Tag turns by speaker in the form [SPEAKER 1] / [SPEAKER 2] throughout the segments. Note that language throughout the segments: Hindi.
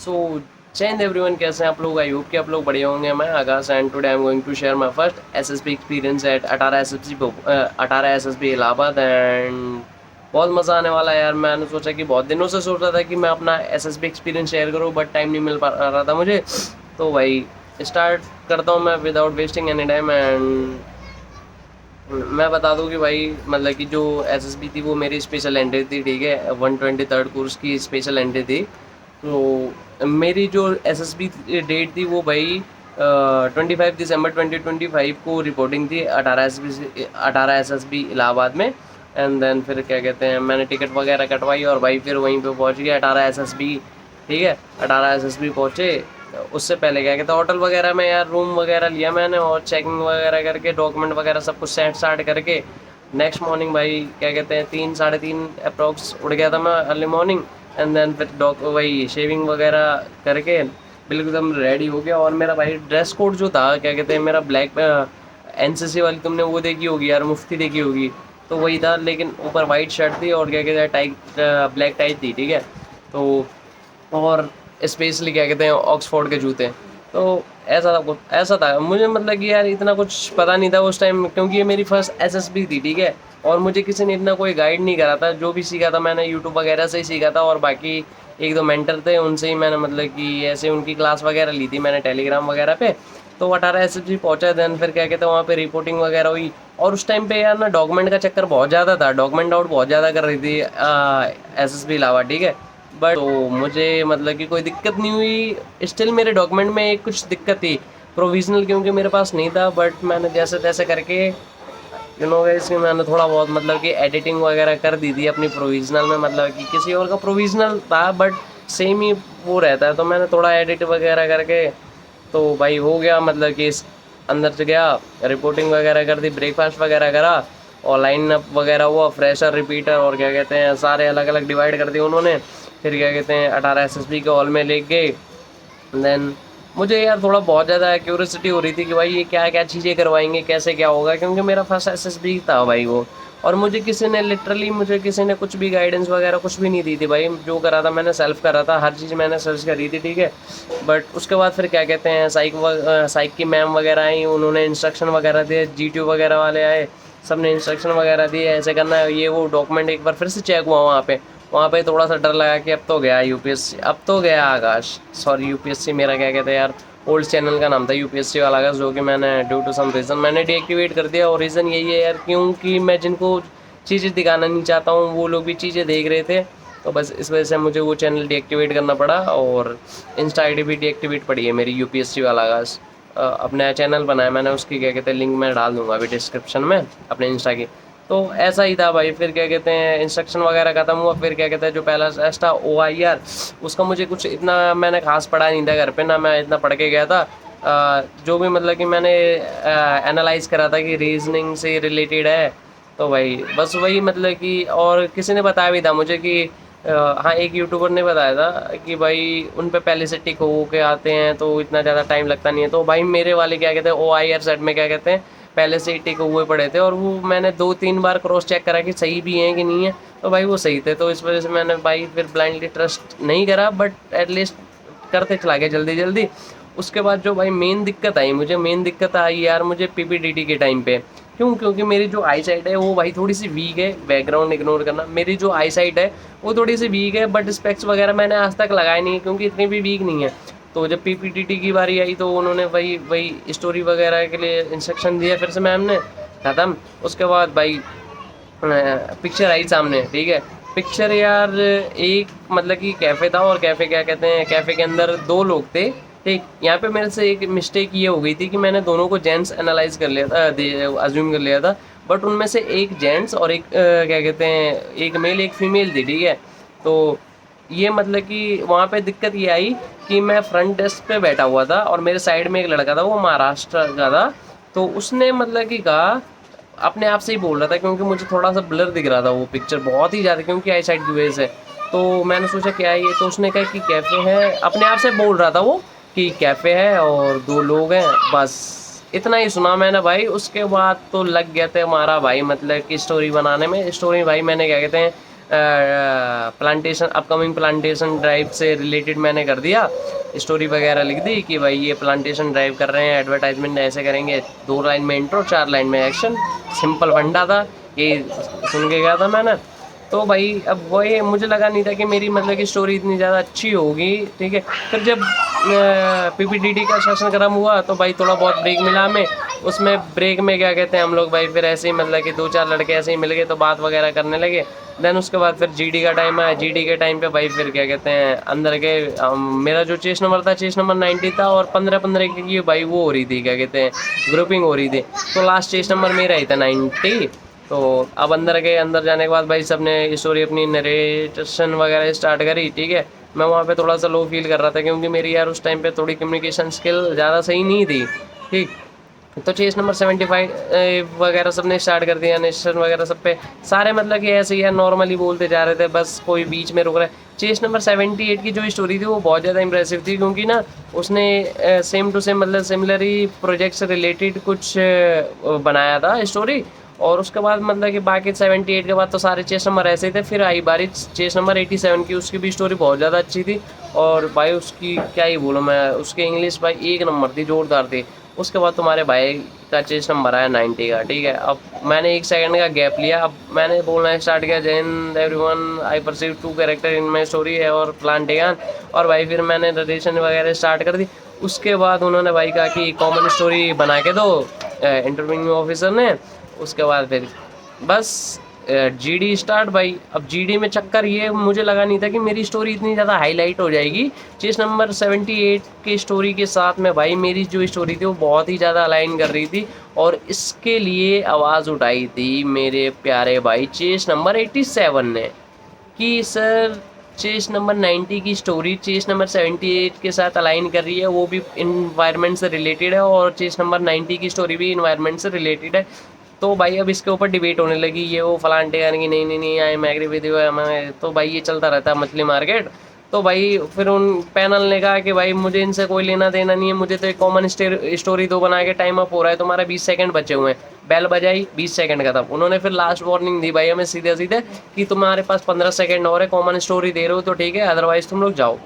[SPEAKER 1] सो जय हिंद एवरीवन, कैसे हैं आप लोग? आई होप कि आप लोग बढ़िया होंगे। मैं Akash and today I am going to share my first SSB experience at Atara SSB Allahabad and बहुत मज़ा आने वाला है यार। मैंने सोचा कि बहुत दिनों से सोच रहा था कि मैं अपना एसएसबी एक्सपीरियंस शेयर करूं, बट टाइम नहीं मिल पा रहा था मुझे। तो भाई स्टार्ट करता हूं मैं without wasting any time. And मैं बता दूं कि भाई मतलब कि जो एसएसबी थी वो मेरी स्पेशल एंट्री थी, ठीक है। 123rd कोर्स की स्पेशल एंट्री थी। तो मेरी जो एसएसबी डेट थी वो भाई 25 दिसंबर 2025 को रिपोर्टिंग थी अठारह एस एस बी इलाहाबाद में। एंड देन फिर क्या कहते हैं, मैंने टिकट वगैरह कटवाई और भाई फिर वहीं पे पहुंच गया 18 एस एस बी, ठीक है। 18 एस एस बी पहुँचे। उससे पहले क्या कहते हैं, होटल वगैरह में यार रूम वगैरह लिया मैंने और चेकिंग वगैरह करके डॉक्यूमेंट वगैरह सब कुछ सेट साट करके नेक्स्ट मॉर्निंग भाई क्या कहते हैं 3 साढ़े 3 अप्रॉक्स उड़ गया था मैं अर्ली मॉर्निंग। एंड देन फिर डॉक वही शेविंग वगैरह करके बिल्कुल एकदम रेडी हो गया। और मेरा भाई ड्रेस कोड जो था क्या कहते हैं मेरा ब्लैक, एनसीसी वाली तुमने वो देखी होगी यार, मुफ्ती देखी होगी, तो वही था। लेकिन ऊपर वाइट शर्ट थी और क्या कहते हैं टाई, ब्लैक टाई थी, ठीक है। तो और स्पेशली क्या कहते हैं ऑक्सफोर्ड के जूते। तो ऐसा था मुझे, मतलब कि यार इतना कुछ पता नहीं था उस टाइम, क्योंकि ये मेरी फर्स्ट एसएसबी थी, ठीक है। और मुझे किसी ने इतना कोई गाइड नहीं करा था। जो भी सीखा था मैंने यूट्यूब वगैरह से ही सीखा था, और बाकी एक दो मेंटर थे उनसे ही मैंने मतलब कि ऐसे उनकी क्लास वगैरह ली थी मैंने टेलीग्राम वगैरह पे। तो 18 एसएसबी पहुंचा, देन फिर क्या कहते हैं वहाँ पे रिपोर्टिंग वगैरह हुई। और उस टाइम पे यार ना डॉक्यूमेंट का चक्कर बहुत ज़्यादा था, डॉक्यूमेंट आउट बहुत ज़्यादा कर रही थी एसएसबी इलावा, ठीक है। बट तो मुझे मतलब कि कोई दिक्कत नहीं हुई। स्टिल मेरे डॉक्यूमेंट में एक कुछ दिक्कत थी, प्रोविज़नल क्योंकि मेरे पास नहीं था। बट मैंने जैसे तैसे करके गाइस मैंने थोड़ा बहुत मतलब कि एडिटिंग वगैरह कर दी थी अपनी प्रोविज़नल में। मतलब कि किसी और का प्रोविज़नल था बट सेम ही वो रहता है, तो मैंने थोड़ा एडिट वगैरह करके तो भाई हो गया। मतलब कि इस अंदर से गया, रिपोर्टिंग वगैरह कर दी, ब्रेकफास्ट वगैरह करा और लाइन अप वगैरह हुआ, फ्रेशर रिपीटर और क्या कहते हैं सारे अलग अलग डिवाइड कर दिए उन्होंने। फिर क्या कहते हैं 18 एसएसबी के हॉल में ले गए। देन मुझे यार थोड़ा बहुत ज़्यादा क्यूरियोसिटी हो रही थी कि भाई ये क्या क्या चीज़ें करवाएंगे, कैसे क्या होगा, क्योंकि मेरा फर्स्ट एसएसबी था भाई वो। और मुझे किसी ने लिटरली मुझे किसी ने कुछ भी गाइडेंस वगैरह कुछ भी नहीं दी थी भाई। जो करा था मैंने सेल्फ करा था, हर चीज़ मैंने सर्च करी थी, ठीक है। बट उसके बाद फिर क्या कहते हैं साइक की मैम वगैरह आई, उन्होंने इंस्ट्रक्शन वगैरह दिए, जीटीयू वगैरह वाले आए, सब ने इंस्ट्रक्शन वगैरह दिए ऐसे करना है ये वो। डॉक्यूमेंट एक बार फिर से चेक हुआ वहाँ पे थोड़ा सा डर लगा कि अब तो गया यूपीएससी, अब तो गया आकाश, सॉरी यूपीएससी मेरा क्या कहते हैं यार, ओल्ड चैनल का नाम था यूपीएससी वाला आकाश, जो कि मैंने ड्यू टू सम रीज़न मैंने डीएक्टिवेट कर दिया। और रीज़न यही है यार, क्योंकि मैं जिनको चीज़ें दिखाना नहीं चाहता हूँ वो लोग भी चीज़ें देख रहे थे, तो बस इस वजह से मुझे वो चैनल डीएक्टिवेट करना पड़ा। और इंस्टा आईडी भी डीएक्टिवेट पड़ी है मेरी यूपीएससी वाला आकाश। अब नया चैनल बनाया मैंने, उसकी क्या कहते हैं लिंक मैं डाल दूंगा अभी डिस्क्रिप्शन में अपने इंस्टा की। तो ऐसा ही था भाई। फिर क्या कहते हैं इंस्ट्रक्शन वगैरह खत्म हुआ, फिर क्या कहते हैं जो पहला टेस्ट था OIR, उसका मुझे कुछ इतना मैंने खास पढ़ा नहीं था घर पे, ना मैं इतना पढ़ के गया था। जो भी मतलब कि मैंने एनालाइज करा था कि रीजनिंग से रिलेटेड है, तो भाई बस वही मतलब कि। और किसी ने बताया भी था मुझे कि हाँ एक यूट्यूबर ने बताया था कि भाई उन पे पहले से टिक हो के आते हैं तो इतना ज़्यादा टाइम लगता नहीं है। तो भाई मेरे वाले क्या कहते हैं OIR सेट में क्या कहते हैं पहले से ही टिक हुए पड़े थे, और वो मैंने 2-3 बार क्रॉस चेक करा कि सही भी हैं कि नहीं है, तो भाई वो सही थे। तो इस वजह से मैंने भाई फिर ब्लाइंडली ट्रस्ट नहीं करा, बट एटलीस्ट करते चला गया जल्दी जल्दी। उसके बाद जो भाई मेन दिक्कत आई यार मुझे पीपीटीटी के टाइम पे। क्यों? क्योंकि मेरी जो आई साइट है वो भाई थोड़ी सी वीक है, बैकग्राउंड इग्नोर करना, मेरी जो आई साइट है वो थोड़ी सी वीक है। बट स्पेक्स वगैरह मैंने आज तक लगाए नहीं क्योंकि इतनी भी वीक नहीं है। तो जब पीपीटीटी की बारी आई तो उन्होंने वही वही स्टोरी वगैरह के लिए इंस्ट्रक्शन दिया फिर से मैम ने, ख़त्म। उसके बाद भाई पिक्चर आई सामने, ठीक है। पिक्चर यार एक मतलब कि कैफ़े था, और कैफ़े क्या कहते हैं कैफ़े के अंदर दो लोग थे, ठीक। यहाँ पे मेरे से एक मिस्टेक ये हो गई थी कि मैंने दोनों को जेंट्स एनालाइज कर लिया था, अज्यूम कर लिया था। बट उनमें से एक जेंट्स और एक क्या कहते हैं एक मेल एक फीमेल थी, ठीक है। तो ये मतलब कि वहाँ पे दिक्कत ये आई कि मैं फ्रंट डेस्क पे बैठा हुआ था और मेरे साइड में एक लड़का था, वो महाराष्ट्र का था। तो उसने मतलब कि कहा, अपने आप से ही बोल रहा था क्योंकि मुझे थोड़ा सा ब्लर दिख रहा था वो पिक्चर बहुत ही ज़्यादा, क्योंकि आई साइड की वजह से। तो मैंने सोचा क्या है ये, तो उसने कहा कि कैफ़े है, अपने आप से बोल रहा था वो कि कैफ़े है और दो लोग हैं, बस इतना ही सुना मैंने भाई। उसके बाद तो लग गया था हमारा भाई मतलब कि स्टोरी बनाने में। स्टोरी भाई मैंने क्या कहते हैं प्लांटेशन, अपकमिंग प्लांटेशन ड्राइव से रिलेटेड मैंने कर दिया, स्टोरी वगैरह लिख दी कि भाई ये प्लांटेशन ड्राइव कर रहे हैं, एडवर्टाइजमेंट ऐसे करेंगे, 2 लाइन में इंट्रो, 4 लाइन में एक्शन, सिंपल फंडा था, ये सुन के गया था मैंने। तो भाई अब वही मुझे लगा नहीं था कि मेरी मतलब कि स्टोरी इतनी ज़्यादा अच्छी होगी, ठीक है। फिर जब पीपीडीडी का सेशन खत्म हुआ तो भाई थोड़ा बहुत ब्रेक मिला हमें, उसमें ब्रेक में क्या कहते हैं हम लोग भाई फिर ऐसे ही मतलब कि 2-4 लड़के ऐसे ही मिल गए तो बात वगैरह करने लगे। देन उसके बाद फिर जीडी का टाइम आया, जीडी के टाइम पे भाई फिर क्या कहते हैं अंदर के मेरा जो चेस नंबर था, चेस नंबर 90 था, और 15-15 की भाई वो हो रही थी, क्या कहते हैं ग्रुपिंग हो रही थी, तो लास्ट चेस नंबर मेरा ही था 90। तो अब अंदर गए, अंदर जाने के बाद भाई सबने स्टोरी अपनी नरेशन वगैरह स्टार्ट करी, ठीक है। मैं वहाँ पे थोड़ा सा लो फील कर रहा था क्योंकि मेरी यार उस टाइम पे थोड़ी कम्युनिकेशन स्किल ज़्यादा सही नहीं थी, ठीक। तो चेस नंबर 75 वगैरह सब ने स्टार्ट कर दिया, नेशन वगैरह सब पे सारे मतलब कि ऐसे ही यार नॉर्मली बोलते जा रहे थे, बस कोई बीच में रुक रहा है। चेस नंबर 78 की जो स्टोरी थी वो बहुत ज़्यादा इंप्रेसिव थी क्योंकि ना उसने सेम टू सेम मतलब सिमिलर ही प्रोजेक्ट से रिलेटेड कुछ बनाया था स्टोरी। और उसके बाद मतलब कि बाकी 78 के बाद तो सारे चेस नंबर ऐसे ही थे। फिर आई बारी चेस नंबर 87 की, उसकी भी स्टोरी बहुत ज़्यादा अच्छी थी, और भाई उसकी क्या ही बोलूँ मैं, उसकी इंग्लिश भाई एक नंबर थी, जोरदार थी। उसके बाद तुम्हारे भाई का चेस नंबर आया 90 का, ठीक है। अब मैंने 1 सेकंड का गैप लिया, अब मैंने बोलना स्टार्ट किया, जय Hind everyone, I perceive 2 character in my story है और प्लांटेगान, और भाई फिर मैंने नरेशन वगैरह स्टार्ट कर दी। उसके बाद उन्होंने भाई कहा कि कॉमन स्टोरी बना के दो इंटरव्यूइंग ऑफिसर ने। उसके बाद फिर बस जीडी स्टार्ट भाई। अब जीडी में चक्कर ये मुझे लगा नहीं था कि मेरी स्टोरी इतनी ज़्यादा हाईलाइट हो जाएगी। चेस नंबर 78 की स्टोरी के साथ में भाई मेरी जो स्टोरी थी वो बहुत ही ज़्यादा अलाइन कर रही थी, और इसके लिए आवाज़ उठाई थी मेरे प्यारे भाई चेस नंबर 87 ने कि सर चेस नंबर 90 की स्टोरी चेस नंबर 78 के साथ अलाइन कर रही है, वो भी इन्वायरमेंट से रिलेटेड है, और चेस नंबर 90 की स्टोरी भी इन्वायरमेंट से रिलेटेड है। तो भाई अब इसके ऊपर डिबेट होने लगी, ये वो फलांटे यानी कि नहीं नहीं नहीं I am agree with you, तो भाई ये चलता रहता है मछली मार्केट। तो भाई फिर उन पैनल ने कहा कि भाई मुझे इनसे कोई लेना देना नहीं है, मुझे तो एक कॉमन स्टोरी दो बना के टाइम अप हो रहा है, तुम्हारा 20 सेकंड बचे हुए हैं। बेल बजाई, 20 सेकंड का था, उन्होंने फिर लास्ट वार्निंग दी भाई हमें सीधे सीधे कि तुम्हारे पास 15 सेकंड और है, कॉमन स्टोरी दे रहे हो तो ठीक है, अदरवाइज तुम लोग जाओ।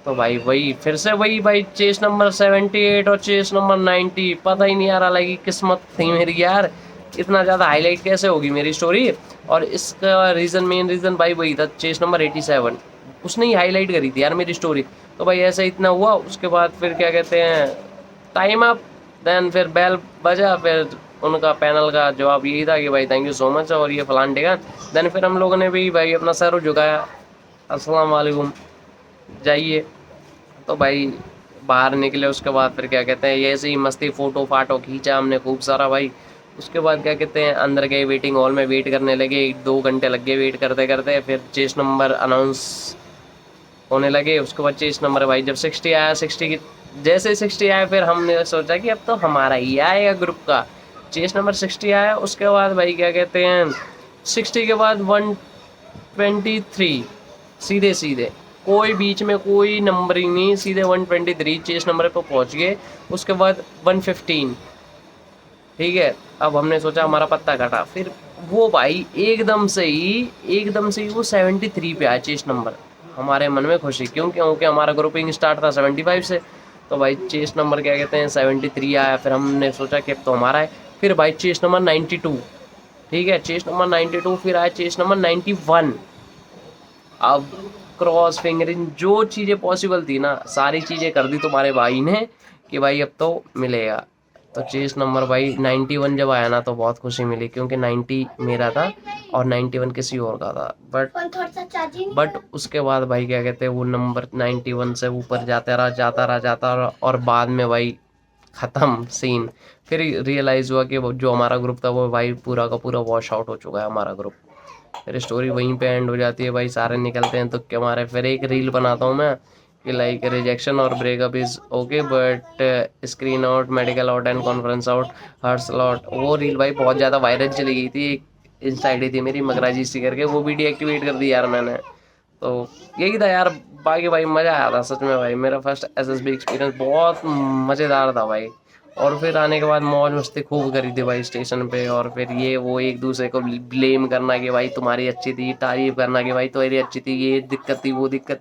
[SPEAKER 1] तो भाई वही फिर से वही भाई चेस नंबर 78 और चेस नंबर 90, पता ही नहीं यार अलग ही किस्मत थी मेरी यार, इतना ज़्यादा हाईलाइट कैसे होगी मेरी स्टोरी। और इसका रीज़न, मेन रीज़न भाई वही था, चेस नंबर 87 उसने ही हाईलाइट करी थी यार मेरी स्टोरी। तो भाई ऐसा इतना हुआ, उसके बाद फिर क्या कहते हैं टाइम अप, देन फिर बेल बजा, फिर उनका पैनल का जवाब यही था कि भाई थैंक यू सो मच और ये फलान टेगा। देन फिर हम लोगों ने भी भाई अपना सर झुकाया, अस्सलाम वालेकुम, जाइए। तो भाई बाहर निकले, उसके बाद फिर क्या कहते हैं ये ऐसे ही मस्ती फ़ोटो फाटो खींचा हमने खूब सारा भाई। उसके बाद क्या कहते हैं अंदर गए, वेटिंग हॉल में वेट करने लगे, 2 घंटे लग गए वेट करते करते। फिर चेस नंबर अनाउंस होने लगे, उसके बाद चेस नंबर भाई जब 60 आया, 60 की जैसे 60 आया फिर हमने सोचा कि अब तो हमारा ही आएगा ग्रुप का। चेस नंबर 60 आया, उसके बाद भाई क्या कहते हैं 60 के बाद 123, सीधे सीधे कोई बीच में कोई नंबरिंग नहीं, सीधे 123 चेस नंबर पर पहुंच गए। उसके बाद 115, ठीक है। अब हमने सोचा हमारा पत्ता कटा, फिर वो भाई एकदम से ही वो 73 पे आया चेस नंबर। हमारे मन में खुशी, क्यों? क्योंकि हमारा ग्रुपिंग स्टार्ट था 75 से। तो भाई चेस नंबर क्या कहते हैं 73 आया, फिर हमने सोचा कि अब तो हमारा है। फिर भाई चेस नंबर 92, ठीक है, चेस नंबर 92, फिर आया चेस नंबर 91। अब क्रॉस फिंगरिंग जो चीज़ें पॉसिबल थी ना सारी चीज़ें कर दी तुम्हारे भाई ने कि भाई अब तो मिलेगा। तो चेस नंबर भाई 91 जब आया ना तो बहुत खुशी मिली, क्योंकि 90 मेरा था और 91 किसी और का था। बट उसके बाद भाई क्या कहते हैं वो नंबर 91 से ऊपर जाता रहा, और बाद में भाई ख़त्म सीन। फिर रियलाइज़ हुआ कि जो हमारा ग्रुप था वो भाई पूरा का पूरा वॉश आउट हो चुका है हमारा ग्रुप। फिर स्टोरी वहीं पे एंड हो जाती है भाई, सारे निकलते हैं तो क्या हमारे। फिर एक रील बनाता हूँ मैं कि लाइक रिजेक्शन और breakup is okay but screen out, medical out and conference out hurts lot. वो रील भाई बहुत ज़्यादा वायरल चली गई थी, इंस्टा आई डी थी मेरी मगराजी सी करके, वो भी डीएक्टिवेट कर दी यार मैंने। तो यही था यार, बाकी भाई मज़ा आया था सच में भाई, मेरा फर्स्ट एसएसबी एक्सपीरियंस बहुत मज़ेदार था भाई। और फिर आने के बाद मौज मस्ती खूब करी थी भाई स्टेशन पे। और फिर ये वो एक दूसरे को ब्लेम करना कि भाई तुम्हारी अच्छी थी, तारीफ करना कि भाई तुम्हारी अच्छी थी, ये दिक्कत थी वो दिक्कत,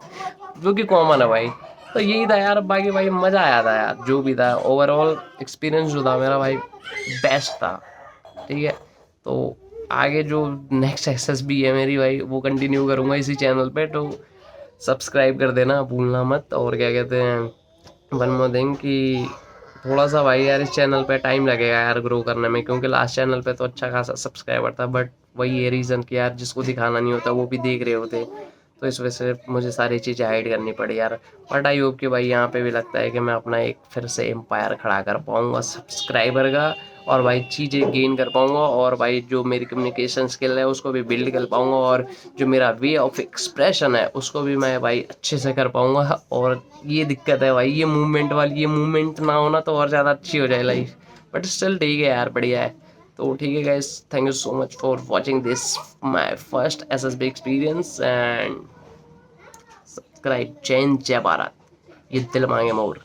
[SPEAKER 1] जो कि कॉमन है भाई। तो यही था यार, बाकी भाई मज़ा आया था यार, जो भी था ओवरऑल एक्सपीरियंस जो था मेरा भाई बेस्ट था। ठीक है, तो आगे जो नेक्स्ट एक्सेस भी है मेरी भाई वो कंटिन्यू करूँगा इसी चैनल पे, तो सब्सक्राइब कर देना भूलना मत। और क्या कहते हैं, वन मोर थिंग कि थोड़ा सा भाई यार इस चैनल पे टाइम लगेगा यार ग्रो करने में, क्योंकि लास्ट चैनल पे तो अच्छा खासा सब्सक्राइबर था, बट वही ये रीज़न कि यार जिसको दिखाना नहीं होता वो भी देख रहे होते, तो इस वजह से मुझे सारी चीज़ें हाइड करनी पड़ी यार। बट आई होप कि भाई यहाँ पे भी लगता है कि मैं अपना एक फिर से एम्पायर खड़ा कर पाऊँगा सब्सक्राइबर का, और भाई चीज़ें गेन कर पाऊँगा, और भाई जो मेरी कम्युनिकेशन स्किल है उसको भी बिल्ड कर पाऊँगा, और जो मेरा वे ऑफ एक्सप्रेशन है उसको भी मैं भाई अच्छे से कर पाऊँगा। और ये दिक्कत है भाई, ये मूवमेंट वाली, ये मूवमेंट ना होना तो और ज़्यादा अच्छी हो जाए लाइफ, बट स्टिल ठीक है यार, बढ़िया है। तो ठीक है guys, thank you so much for watching this my first SSB experience, and subscribe. जय हिंद, जय भारत, ये दिल मांगे मोर।